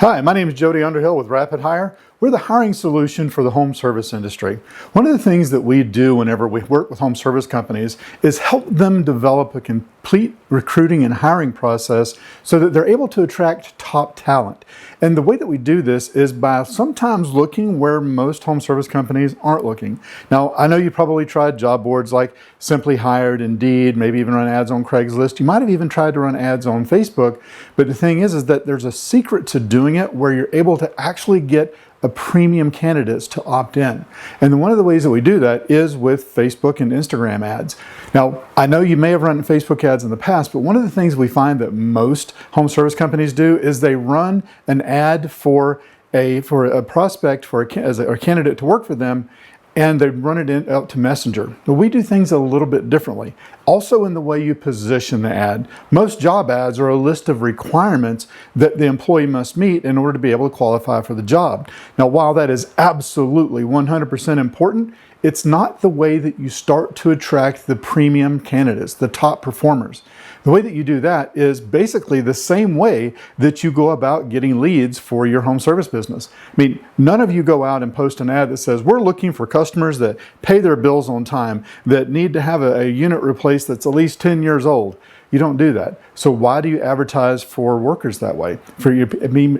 Hi, my name is Jody Underhill with Rapidhire. We're the hiring solution for the home service industry. One of the things that we do whenever we work with home service companies is help them develop a complete recruiting and hiring process so that they're able to attract top talent. And the way that we do this is by sometimes looking where most home service companies aren't looking. Now, I know you probably tried job boards like Simply Hired, Indeed, maybe even run ads on Craigslist. You might have even tried to run ads on Facebook. But the thing is that there's a secret to doing it where you're able to actually get a premium candidates to opt in. And one of the ways that we do that is with Facebook and Instagram ads. Now, I know you may have run Facebook ads in the past, but one of the things we find that most home service companies do is they run an ad for a prospect, as a candidate to work for them, and they run it out to Messenger. But we do things a little bit differently. Also in the way you position the ad. Most job ads are a list of requirements that the employee must meet in order to be able to qualify for the job. Now, while that is absolutely 100% important, it's not the way that you start to attract the premium candidates, the top performers. The way that you do that is basically the same way that you go about getting leads for your home service business. I mean, none of you go out and post an ad that says, we're looking for customers that pay their bills on time, that need to have a unit replaced that's at least 10 years old. You don't do that. So why do you advertise for workers that way?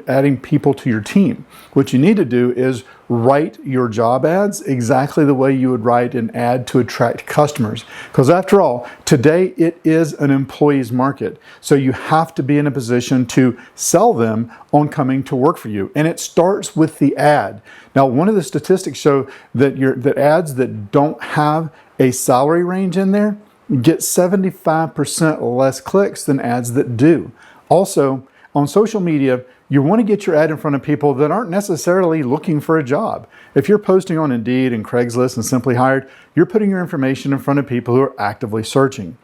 Adding people to your team. What you need to do is write your job ads exactly the way you would write an ad to attract customers. Because after all, today it is an employee's market. So you have to be in a position to sell them on coming to work for you. And it starts with the ad. Now, one of the statistics show that ads that don't have a salary range in there get 75% less clicks than ads that do. Also, on social media, you want to get your ad in front of people that aren't necessarily looking for a job. If you're posting on Indeed and Craigslist and Simply Hired, you're putting your information in front of people who are actively searching.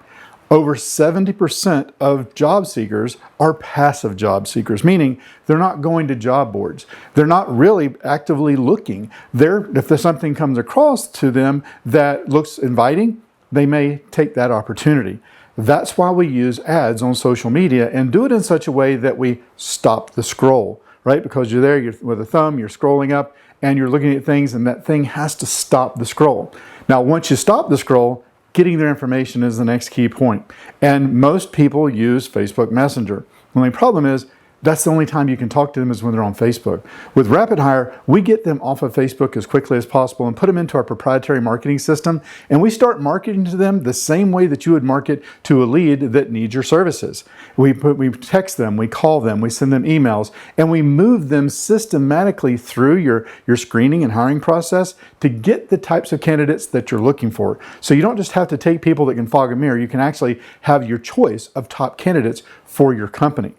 Over 70% of job seekers are passive job seekers, meaning they're not going to job boards. They're not really actively looking. If there's something comes across to them that looks inviting, they may take that opportunity. That's why we use ads on social media and do it in such a way that we stop the scroll, right? Because you're there with a thumb, you're scrolling up and you're looking at things and that thing has to stop the scroll. Now, once you stop the scroll, getting their information is the next key point. And most people use Facebook Messenger. The only problem is that's the only time you can talk to them is when they're on Facebook. With Rapidhire, we get them off of Facebook as quickly as possible and put them into our proprietary marketing system. And we start marketing to them the same way that you would market to a lead that needs your services. We text them, we call them, we send them emails, and we move them systematically through your screening and hiring process to get the types of candidates that you're looking for. So you don't just have to take people that can fog a mirror, you can actually have your choice of top candidates for your company.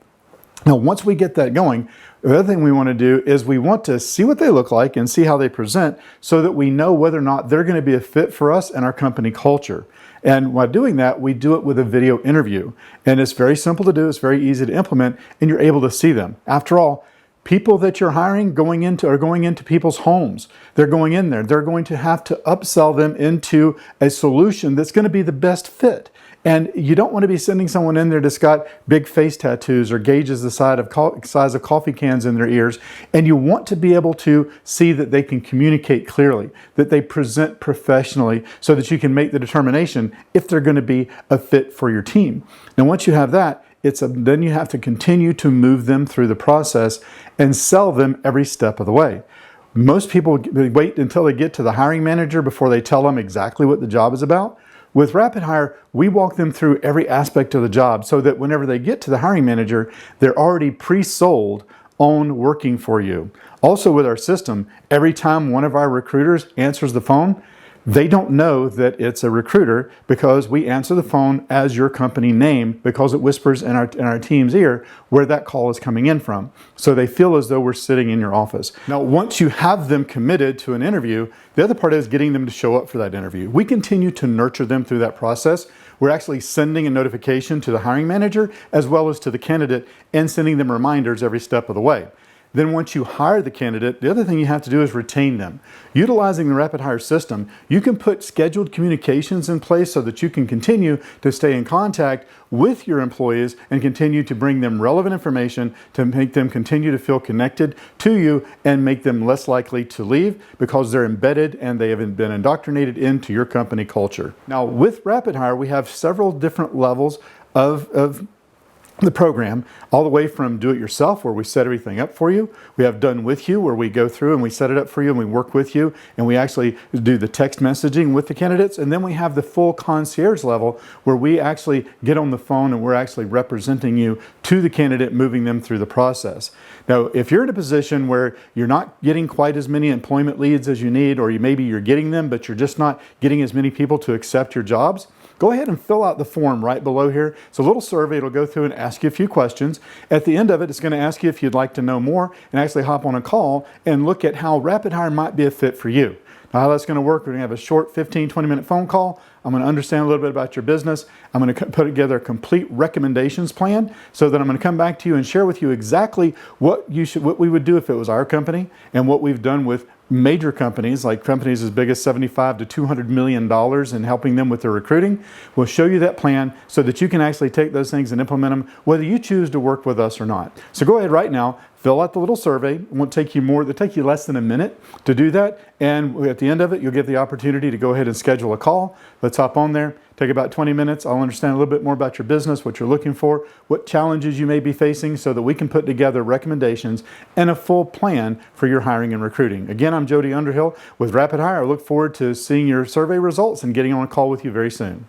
Now, once we get that going, the other thing we want to do is we want to see what they look like and see how they present so that we know whether or not they're going to be a fit for us and our company culture. And while doing that, we do it with a video interview. And it's very simple to do, it's very easy to implement, and you're able to see them. After all, people that you're hiring are going into people's homes. They're going in there. They're going to have to upsell them into a solution that's going to be the best fit. And you don't want to be sending someone in there that's got big face tattoos or gauges the size of coffee cans in their ears. And you want to be able to see that they can communicate clearly, that they present professionally so that you can make the determination if they're going to be a fit for your team. And once you have that, then you have to continue to move them through the process and sell them every step of the way. Most people wait until they get to the hiring manager before they tell them exactly what the job is about. With Rapidhire, we walk them through every aspect of the job so that whenever they get to the hiring manager, they're already pre-sold on working for you. Also with our system, every time one of our recruiters answers the phone, they don't know that it's a recruiter because we answer the phone as your company name because it whispers in our team's ear where that call is coming in from. So they feel as though we're sitting in your office. Now, once you have them committed to an interview, the other part is getting them to show up for that interview. We continue to nurture them through that process. We're actually sending a notification to the hiring manager as well as to the candidate and sending them reminders every step of the way. Then once you hire the candidate, the other thing you have to do is retain them. Utilizing the Rapidhire system, you can put scheduled communications in place so that you can continue to stay in contact with your employees and continue to bring them relevant information to make them continue to feel connected to you and make them less likely to leave because they're embedded and they have been indoctrinated into your company culture. Now with Rapidhire, we have several different levels of the program, all the way from do-it-yourself, where we set everything up for you. We have done with you, where we go through and we set it up for you and we work with you and we actually do the text messaging with the candidates. And then we have the full concierge level, where we actually get on the phone and we're actually representing you to the candidate, moving them through the process. Now, if you're in a position where you're not getting quite as many employment leads as you need, or maybe you're getting them, but you're just not getting as many people to accept your jobs, go ahead and fill out the form right below here. It's a little survey. It'll go through and ask you a few questions. At the end of it, it's going to ask you if you'd like to know more and actually hop on a call and look at how Rapidhire might be a fit for you. Now, how that's going to work, we're going to have a short 15-20 minute phone call. I'm going to understand a little bit about your business. I'm going to put together a complete recommendations plan so that I'm going to come back to you and share with you exactly what we would do if it was our company, and what we've done with major companies, like companies as big as $75 to $200 million, and helping them with their recruiting. We'll show you that plan so that you can actually take those things and implement them, whether you choose to work with us or not. So go ahead right now, fill out the little survey. It won't take you it'll take you less than a minute to do that. And at the end of it, you'll get the opportunity to go ahead and schedule a call. Let's hop on there. Take about 20 minutes. I'll understand a little bit more about your business, what you're looking for, what challenges you may be facing, so that we can put together recommendations and a full plan for your hiring and recruiting. Again, I'm Jody Underhill with Rapidhire. I look forward to seeing your survey results and getting on a call with you very soon.